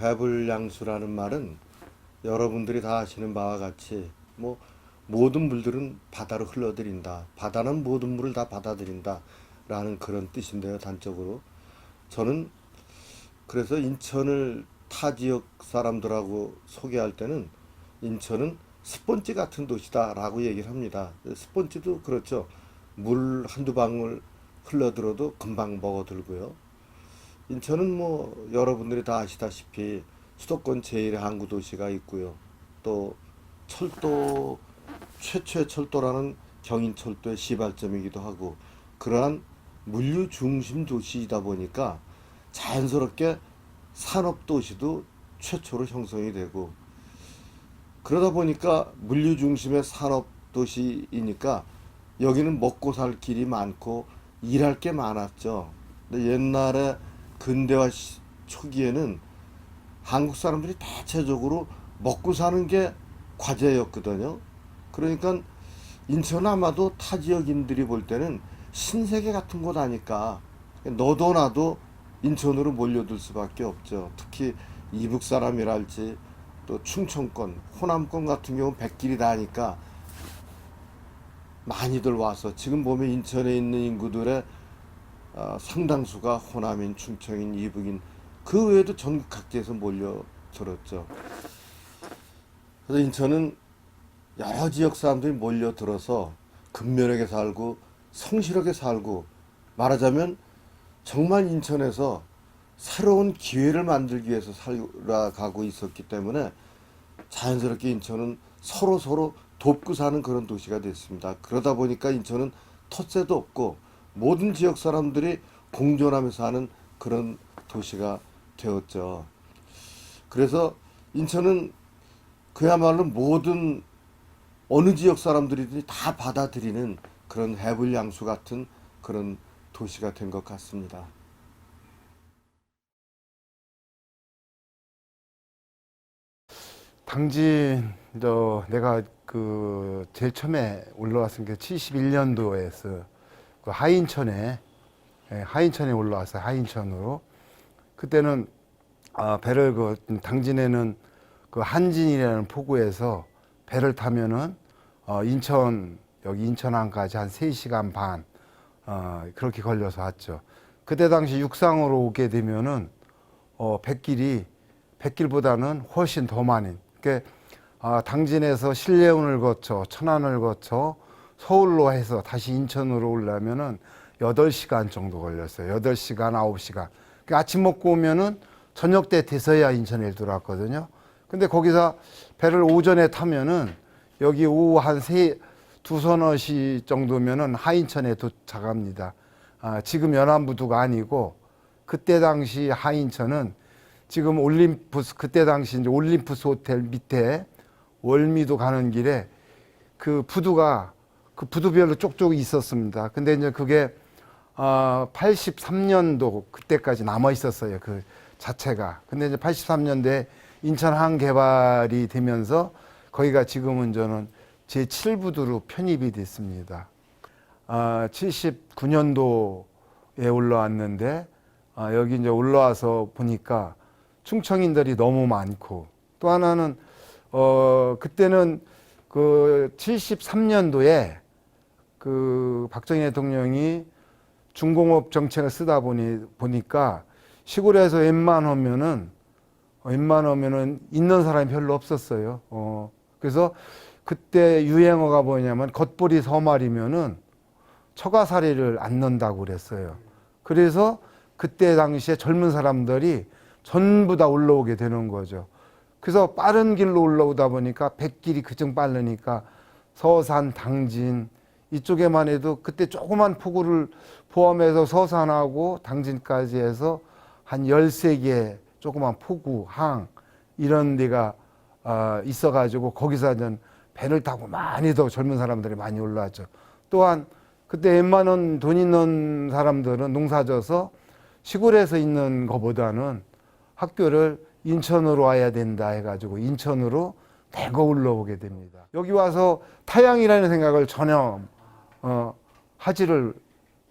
해불양수라는 말은 여러분들이 다 아시는 바와 같이 모든 물들은 바다로 흘러들인다. 바다는 모든 물을 다 받아들인다. 라는 그런 뜻인데요, 단적으로. 저는 그래서 인천을 타 지역 사람들하고 소개할 때는 인천은 스펀지 같은 도시다 라고 얘기를 합니다. 스펀지도 그렇죠. 물 한두 방울 흘러들어도 금방 먹어들고요. 인천은 여러분들이 다 아시다시피 수도권 제1의 항구 도시가 있고요. 또 철도 최초의 철도라는 경인철도의 시발점이기도 하고 그러한 물류 중심 도시이다 보니까 자연스럽게 산업 도시도 최초로 형성이 되고 그러다 보니까 물류 중심의 산업 도시이니까 여기는 먹고 살 길이 많고 일할 게 많았죠. 근데 옛날에 근대화 초기에는 한국 사람들이 대체적으로 먹고 사는 게 과제였거든요. 그러니까 인천 아마도 타 지역인들이 볼 때는 신세계 같은 곳 아닐까. 너도 나도 인천으로 몰려들 수밖에 없죠. 특히 이북 사람이랄지 또 충청권, 호남권 같은 경우는 백길이 다니까 많이들 와서 지금 보면 인천에 있는 인구들의 상당수가 호남인, 충청인, 이북인 그 외에도 전국 각지에서 몰려들었죠. 그래서 인천은 여러 지역 사람들이 몰려들어서 근면하게 살고 성실하게 살고 말하자면 정말 인천에서 새로운 기회를 만들기 위해서 살아가고 있었기 때문에 자연스럽게 인천은 서로 돕고 사는 그런 도시가 됐습니다. 그러다 보니까 인천은 텃세도 없고 모든 지역 사람들이 공존하면서 사는 그런 도시가 되었죠. 그래서 인천은 그야말로 모든 어느 지역 사람들이 다 받아들이는 그런 해불양수 같은 그런 도시가 된 것 같습니다. 당진 내가 제일 처음에 올라왔은 게 71년도에서 그 하인천에 올라왔어요. 하인천으로. 그때는 배를 당진에는 그 한진이라는 포구에서 배를 타면은 여기 인천항까지 한 3시간 반 그렇게 걸려서 왔죠. 그때 당시 육상으로 오게 되면은 백길보다는 훨씬 더 많이. 그러니까 당진에서 신례운을 거쳐 천안을 거쳐 서울로 해서 다시 인천으로 오려면은 8시간 정도 걸렸어요. 8시간, 9시간. 그러니까 아침 먹고 오면은 저녁 때 돼서야 인천에 들어왔거든요. 근데 거기서 배를 오전에 타면은 여기 오후 한 두서너 시 정도면은 하인천에 도착합니다. 지금 연안부두가 아니고 그때 당시 하인천은 지금 그때 당시 이제 올림푸스 호텔 밑에 월미도 가는 길에 그 부두별로 쪽쪽이 있었습니다. 근데 이제 그게 83년도 그때까지 남아 있었어요. 그 자체가. 근데 이제 83년도에 인천항 개발이 되면서 거기가 지금은 저는 제7부두로 편입이 됐습니다. 79년도에 올라왔는데 여기 이제 올라와서 보니까 충청인들이 너무 많고 또 하나는 그때는 그 73년도에 그 박정희 대통령이 중공업 정책을 쓰다 보니까 시골에서 웬만하면은 있는 사람이 별로 없었어요. 그래서 그때 유행어가 뭐냐면 겉보리 서말이면은 처가살이를 안 넣는다고 그랬어요. 그래서 그때 당시에 젊은 사람들이 전부 다 올라오게 되는 거죠. 그래서 빠른 길로 올라오다 보니까 백길이 그정 빠르니까 서산, 당진 이쪽에만 해도 그때 조그만 포구를 포함해서 서산하고 당진까지 해서 한 13개 조그만 포구, 항 이런 데가 있어가지고 거기서 배를 타고 많이 더 젊은 사람들이 많이 올라왔죠. 또한 그때 웬만한 돈 있는 사람들은 농사져서 시골에서 있는 것보다는 학교를 인천으로 와야 된다 해가지고 인천으로 대거 올라오게 됩니다. 여기 와서 타양이라는 생각을 전혀 하지를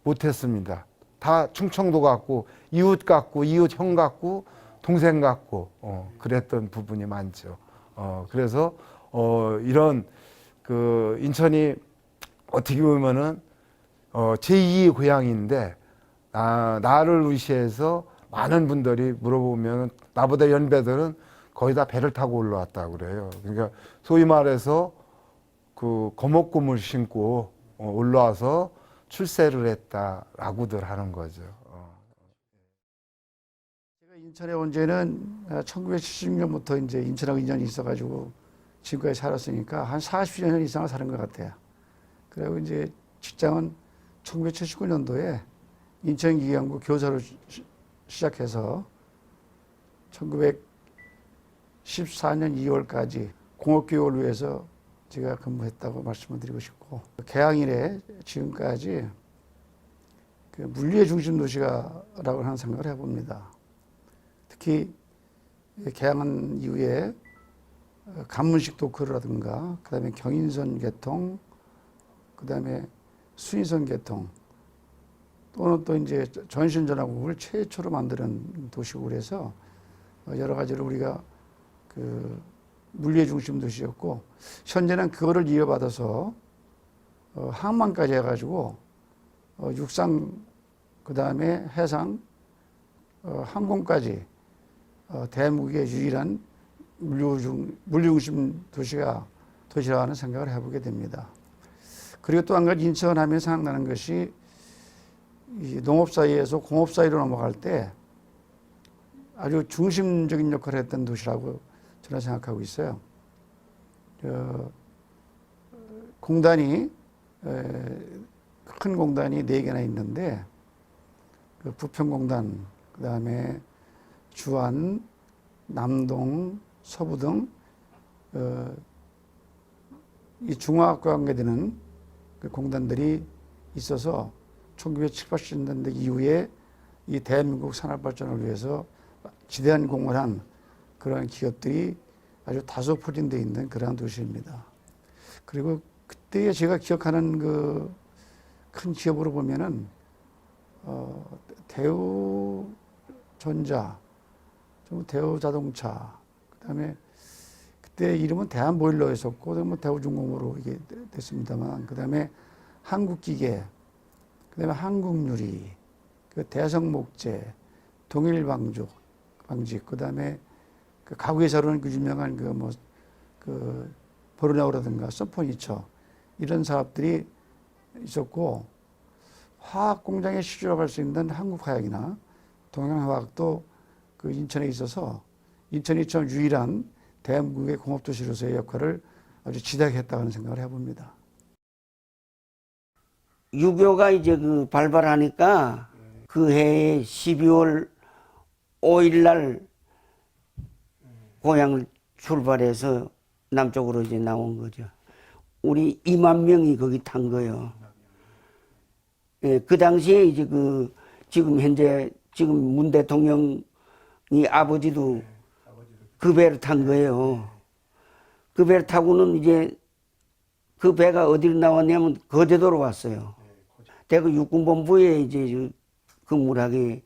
못했습니다. 다 충청도 같고 이웃 같고 이웃 형 같고 동생 같고 그랬던 부분이 많죠. 그래서 이런 그 인천이 어떻게 보면은 제2의 고향인데 나를 의시해서 많은 분들이 물어보면 나보다 연배들은 거의 다 배를 타고 올라왔다고 그래요. 그러니까 소위 말해서 그 거목금을 신고 올라와서 출세를 했다라고들 하는 거죠. 제가 인천에 온 지는 1970년부터 이제 인천하고 인연이 있어가지고 지금까지 살았으니까 한 40년 이상을 사는 것 같아요. 그리고 이제 직장은 1979년도에 인천기계연구 교사로 시작해서 1914년 2월까지 공업교육을 위해서 제가 근무했다고 말씀을 드리고 싶고, 개항 이래 지금까지 그 물리의 중심 도시가라고 하는 생각을 해봅니다. 특히 개항한 이후에 간문식 도크라든가, 그다음에 경인선 개통, 그다음에 수인선 개통, 또는 또 이제 전신전화국을 최초로 만드는 도시고, 그래서 여러 가지로 우리가 그 물리의 중심 도시였고, 현재는 그거를 이어받아서 항만까지 해가지고 육상, 그다음에 해상, 항공까지 대한민국의 유일한 물리중심 도시라는 생각을 해보게 됩니다. 그리고 또 한 가지 인천하면 생각나는 것이 이 농업 사이에서 공업 사이로 넘어갈 때 아주 중심적인 역할을 했던 도시라고 저는 생각하고 있어요. 공단이 큰 공단이 4개나 있는데, 그 부평공단, 그 다음에 주안, 남동, 서부 등 이 중화학과 관계되는 그 공단들이 있어서 1970, 80년대 이후에 이 대한민국 산업 발전을 위해서 지대한 공헌을 한 그러한 기업들이 아주 다소 포진되어 있는 그러한 도시입니다. 그리고 그때 제가 기억하는 그 큰 기업으로 보면은 대우전자, 대우자동차, 그다음에 그때 이름은 대한보일러였었고, 뭐 대우중공으로 이게 됐습니다만, 그다음에 한국기계, 그다음에 한국유리, 그 대성목재, 동일방직, 그다음에 그 가구회사로는 그 유명한 그 보르네오라든가 썬퍼니처, 이런 사업들이 있었고, 화학 공장에 시주할 수 있는 한국화학이나 동양화학도 그 인천에 있어서 인천이 참 유일한 대한민국의 공업도시로서의 역할을 아주 지대하게 했다고 하는 생각을 해봅니다. 유교가 이제 그 발발하니까 그 해에 12월 5일 날 고향을 출발해서 남쪽으로 이제 나온 거죠. 우리 2만 명이 거기 탄 거예요. 예, 그 당시에 이제 그 지금 현재 지금 문 대통령이 아버지도 그 배를 탄 거예요. 그 배를 타고는 이제 그 배가 어디로 나왔냐면 거제도로 왔어요. 대구 육군본부에 이제 근무를 하게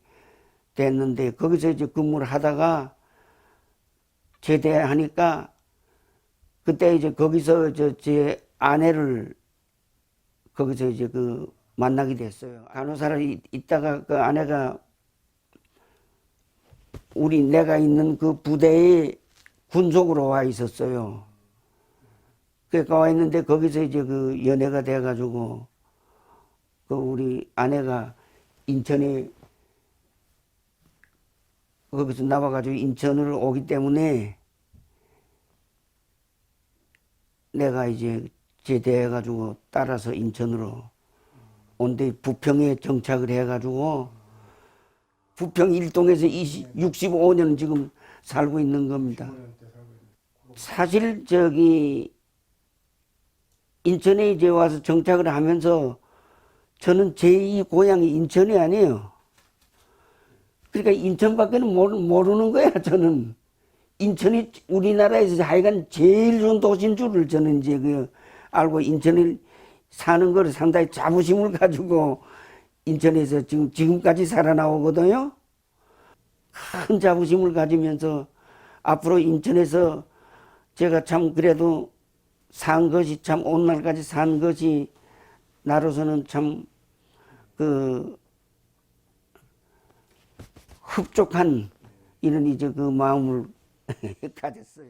됐는데, 거기서 이제 근무를 하다가 제대하니까 그때 이제 거기서 제 아내를 거기서 이제 그 만나게 됐어요. 간호사를 있다가 그 아내가 내가 있는 그 부대에 군속으로 와 있었어요. 그러니까 와 있는데 거기서 이제 그 연애가 돼가지고 그 우리 아내가 인천에 거기서 나와가지고 인천을 오기 때문에 내가 이제 제대해가지고 따라서 인천으로 온데 부평에 정착을 해가지고 부평 1동에서 65년 지금 살고 있는 겁니다. 사실 인천에 이제 와서 정착을 하면서 저는 제2 고향이 인천이 아니에요. 그러니까 인천밖에는 모르는 거야, 저는. 인천이 우리나라에서 하여간 제일 좋은 도시인 줄을 저는 이제 알고 인천에 사는 걸 상당히 자부심을 가지고 인천에서 지금까지 살아나오거든요. 큰 자부심을 가지면서 앞으로 인천에서 제가 참 그래도 산 것이 참 오늘날까지 산 것이 나로서는 참 그 흡족한 이런 이제 그 마음을 가졌어요.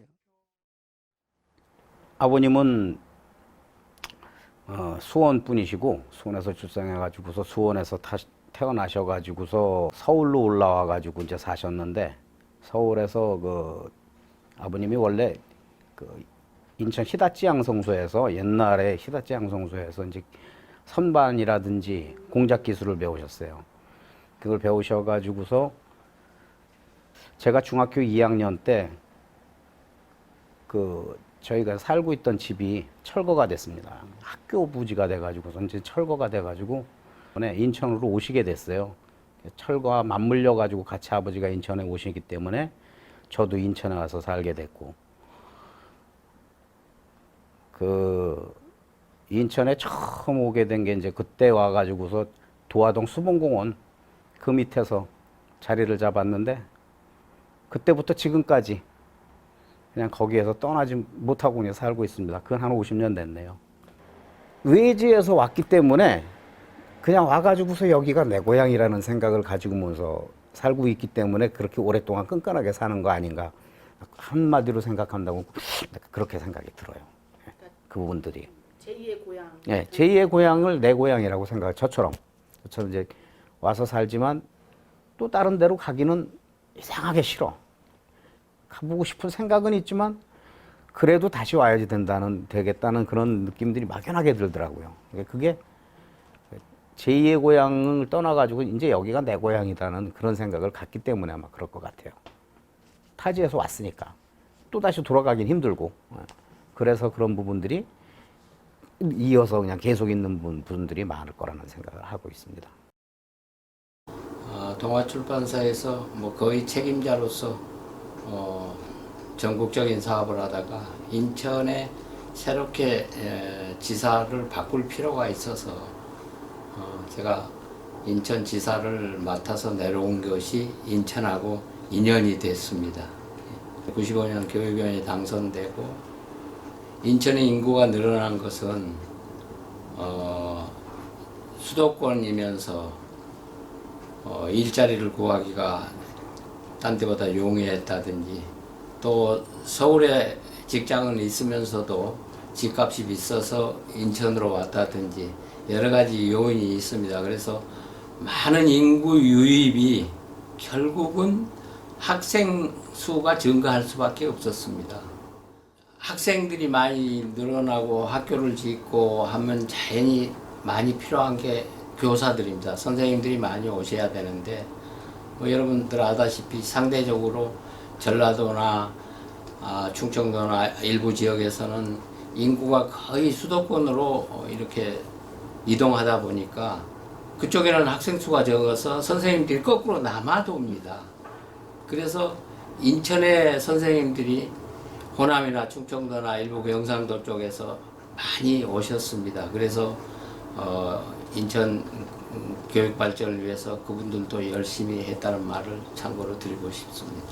아버님은 수원 분이시고 수원에서 출생해가지고서 수원에서 태어나셔가지고서 서울로 올라와가지고 이제 사셨는데 서울에서 그 아버님이 원래 그 인천 히다치 양성소에서 옛날에 히다치 양성소에서 이제 선반이라든지 공작 기술을 배우셨어요. 그걸 배우셔가지고서 제가 중학교 2학년 때 그 저희가 살고 있던 집이 철거가 됐습니다. 학교 부지가 돼가지고서 이제 철거가 돼가지고 인천으로 오시게 됐어요. 철거와 맞물려 가지고 같이 아버지가 인천에 오시기 때문에 저도 인천에 와서 살게 됐고, 그 인천에 처음 오게 된 게 이제 그때 와가지고서 도화동 수봉공원 그 밑에서 자리를 잡았는데 그때부터 지금까지 그냥 거기에서 떠나지 못하고 그냥 살고 있습니다. 그건 한 50년 됐네요. 외지에서 왔기 때문에 그냥 와가지고서 여기가 내 고향이라는 생각을 가지고면서 살고 있기 때문에 그렇게 오랫동안 끈끈하게 사는 거 아닌가. 한마디로 생각한다고 그렇게 생각이 들어요. 그 부분들이. 제2의 고향. 네, 제2의 고향을 내 고향이라고 생각해요. 저처럼 이제 와서 살지만 또 다른 데로 가기는 이상하게 싫어. 가보고 싶은 생각은 있지만 그래도 다시 와야지 되겠다는 그런 느낌들이 막연하게 들더라고요. 그게 제2의 고향을 떠나가지고 이제 여기가 내 고향이라는 그런 생각을 갖기 때문에 아마 그럴 것 같아요. 타지에서 왔으니까 또 다시 돌아가긴 힘들고, 그래서 그런 부분들이 이어서 그냥 계속 있는 분들이 많을 거라는 생각을 하고 있습니다. 동아출판사에서 뭐 거의 책임자로서 전국적인 사업을 하다가 인천에 새롭게 지사를 바꿀 필요가 있어서 제가 인천 지사를 맡아서 내려온 것이 인천하고 인연이 됐습니다. 95년 교육위원회 당선되고 인천의 인구가 늘어난 것은 수도권이면서 일자리를 구하기가 딴 데보다 용이했다든지, 또 서울에 직장은 있으면서도 집값이 비싸서 인천으로 왔다든지 여러 가지 요인이 있습니다. 그래서 많은 인구 유입이 결국은 학생 수가 증가할 수밖에 없었습니다. 학생들이 많이 늘어나고 학교를 짓고 하면 자연히 많이 필요한 게 교사들입니다. 선생님들이 많이 오셔야 되는데, 뭐 여러분들 아다시피 상대적으로 전라도나 충청도나 일부 지역에서는 인구가 거의 수도권으로 이렇게 이동하다 보니까 그쪽에는 학생 수가 적어서 선생님들이 거꾸로 남아도 옵니다. 그래서 인천의 선생님들이 호남이나 충청도나 일부 경상도 쪽에서 많이 오셨습니다. 그래서 인천 교육 발전을 위해서 그분들도 열심히 했다는 말을 참고로 드리고 싶습니다.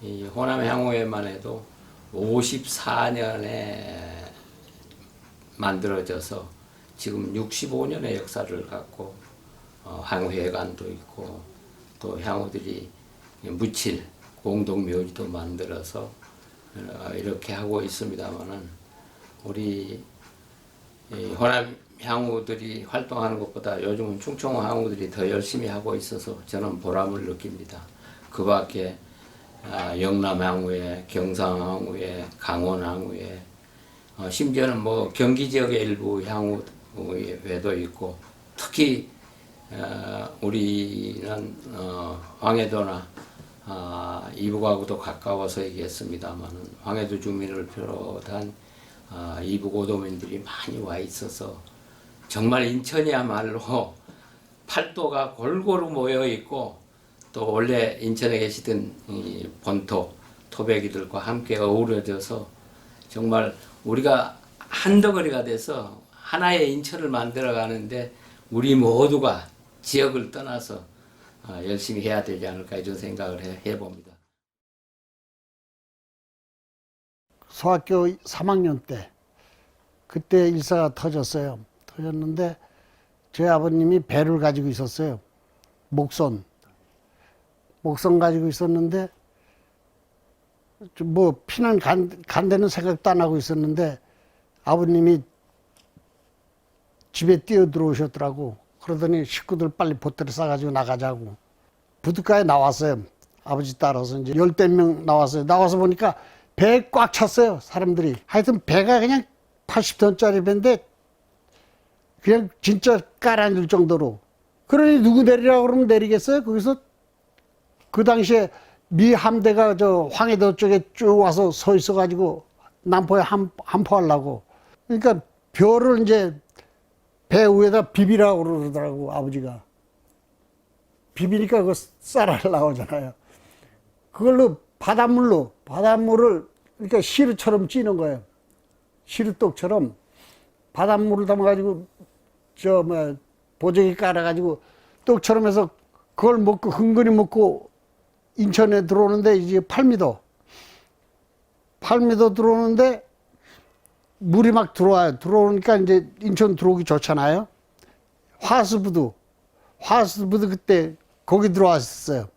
이 호남 향후에만 해도 54년에 만들어져서 지금 65년의 역사를 갖고 향후회관도 있고 또 향후들이 묻힐 공동묘지도 만들어서 이렇게 하고 있습니다만은, 우리 호남 향후들이 활동하는 것보다 요즘은 충청 향후들이 더 열심히 하고 있어서 저는 보람을 느낍니다. 그 밖에 영남 향후에, 경상 향후에, 강원 향후에, 심지어는 뭐 경기 지역의 일부 향후에도 있고, 특히 우리는 황해도나 이북하고도 가까워서 얘기했습니다만 황해도 주민을 비롯한 이북 오도민들이 많이 와 있어서 정말 인천이야말로 팔도가 골고루 모여 있고, 또 원래 인천에 계시던 이 본토 토백이들과 함께 어우러져서 정말 우리가 한 덩어리가 돼서 하나의 인천을 만들어 가는데 우리 모두가 지역을 떠나서 열심히 해야 되지 않을까 이런 생각을 해봅니다. 소학교 3학년 때 그때 일사가 터졌어요. 터졌는데 저희 아버님이 배를 가지고 있었어요. 목선 가지고 있었는데 뭐 피난 간다는 생각도 안 하고 있었는데 아버님이 집에 뛰어 들어오셨더라고. 그러더니 식구들 빨리 보따리 싸가지고 나가자고. 부둣가에 나왔어요. 아버지 따라서 이제 10명 나왔어요. 나와서 보니까 배에 꽉 찼어요. 사람들이. 하여튼 배가 그냥 80톤짜리 배인데 그냥 진짜 깔아앉을 정도로. 그러니 누구 내리라고 그러면 내리겠어요? 거기서 그 당시에 미 함대가 저 황해도 쪽에 쭉 와서 서 있어가지고 남포에 함포하려고. 그러니까 벼를 이제 배 위에다 비비라고 그러더라고, 아버지가. 비비니까 그거 쌀알 나오잖아요. 그걸로 바닷물을 그러니까 시루처럼 찌는 거예요. 시루떡처럼 바닷물을 담아가지고 보조개 깔아가지고 떡처럼 해서 그걸 먹고 흥건히 먹고 인천에 들어오는데 이제 8m 들어오는데 물이 막 들어와요. 들어오니까 이제 인천 들어오기 좋잖아요. 화수부두 그때 거기 들어왔었어요.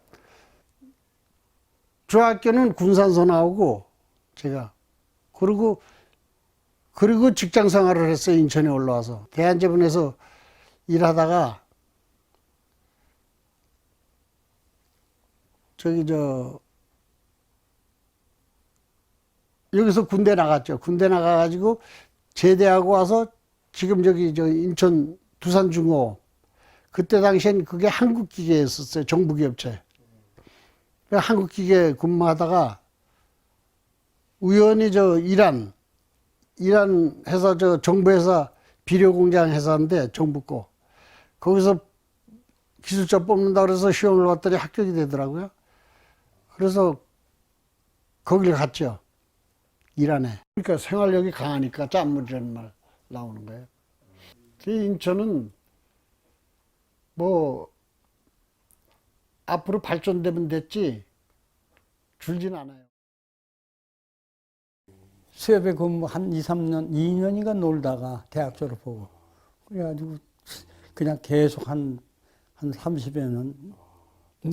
중학교는 군산서 나오고 제가 그리고 직장 생활을 했어요. 인천에 올라와서 대한제분에서 일하다가 여기서 군대 나갔죠. 군대 나가가지고 제대하고 와서 지금 인천 두산중호 그때 당시엔 그게 한국기계였었어요. 정부기업체. 한국기계 근무하다가 우연히 이란 회사 정부회사 비료공장 회사인데 정부 거 거기서 기술자 뽑는다 그래서 시험을 봤더니 합격이 되더라고요. 그래서 거기를 갔죠. 이란에. 그러니까 생활력이 강하니까 짠물이라는 말 나오는 거예요. 인천은 뭐 앞으로 발전되면 됐지 줄진 않아요. 수협에 근무 한 2, 3년, 2년인가 놀다가 대학 졸업하고 그래가지고 그냥 계속 한 30여 년.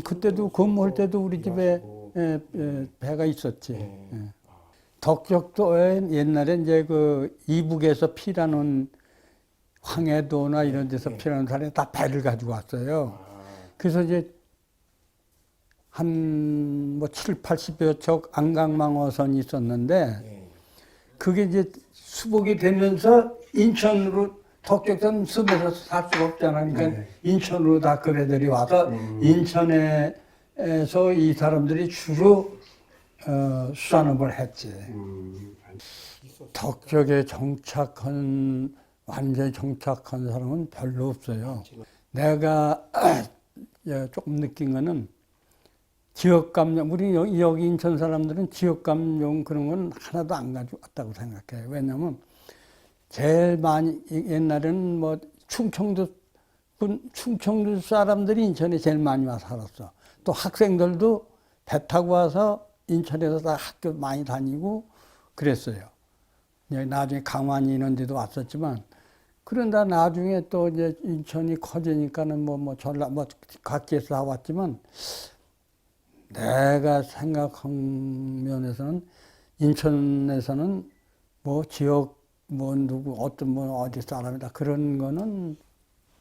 그때도 근무할 때도 우리 집에 배가 있었지. 예. 덕적도에 옛날에 이제 그 이북에서 피라는 황해도나 이런 데서 피라는 사람이 다 배를 가지고 왔어요. 그래서 이제 한 뭐 7, 80여 척 안강망어선이 있었는데 그게 이제 수복이 되면서 인천으로 덕적선 숲에서 살 수가 없잖아. 그러니까 인천으로 다 그 배들이 와서 인천에서 이 사람들이 주로 수산업을 했지. 덕적에 완전히 정착한 사람은 별로 없어요. 내가 조금 느낀 거는 지역감정, 우리 여기 인천 사람들은 지역감정 그런 건 하나도 안 가지고 왔다고 생각해요. 왜냐면 제일 많이, 옛날에는 뭐 충청도 사람들이 인천에 제일 많이 와서 살았어. 또 학생들도 배 타고 와서 인천에서 다 학교 많이 다니고 그랬어요. 나중에 강원이 이런 데도 왔었지만, 그런다 나중에 또 이제 인천이 커지니까는 각지에서 다 왔지만, 내가 생각한 면에서는 인천에서는 뭐 지역 누구 어디 사람이다 그런 거는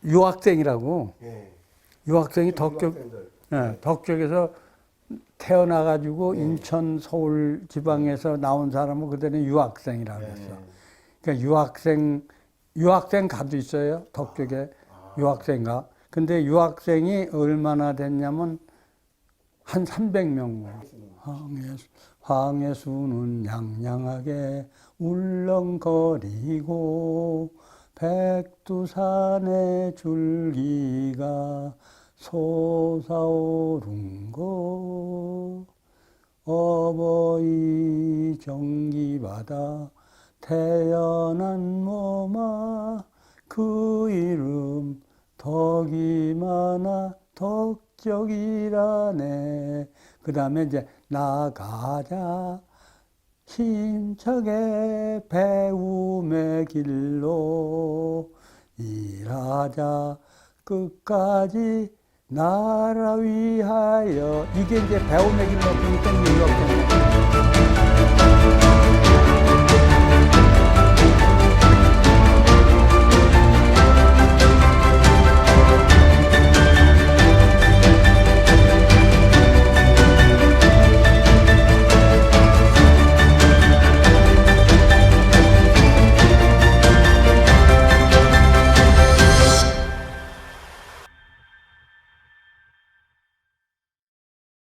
유학생이라고. 유학생이 덕적에서 태어나가지고 인천, 서울 지방에서 나온 사람은 그때는 유학생이라고 했어. 그러니까 유학생 가도 있어요. 덕적에 유학생가. 근데 유학생이 얼마나 됐냐면 한 300명. 황해수는 양양하게 울렁거리고 백두산의 줄기가 솟아오른고 어버이 정기바다 태연한 몸아 그 이름 덕이 많아 덕 목적이라네. 그 다음에 이제 나가자 힘차게 배움의 길로 일하자 끝까지 나라 위하여. 이게 이제 배움의 길로 보니까 이유가 없잖아요.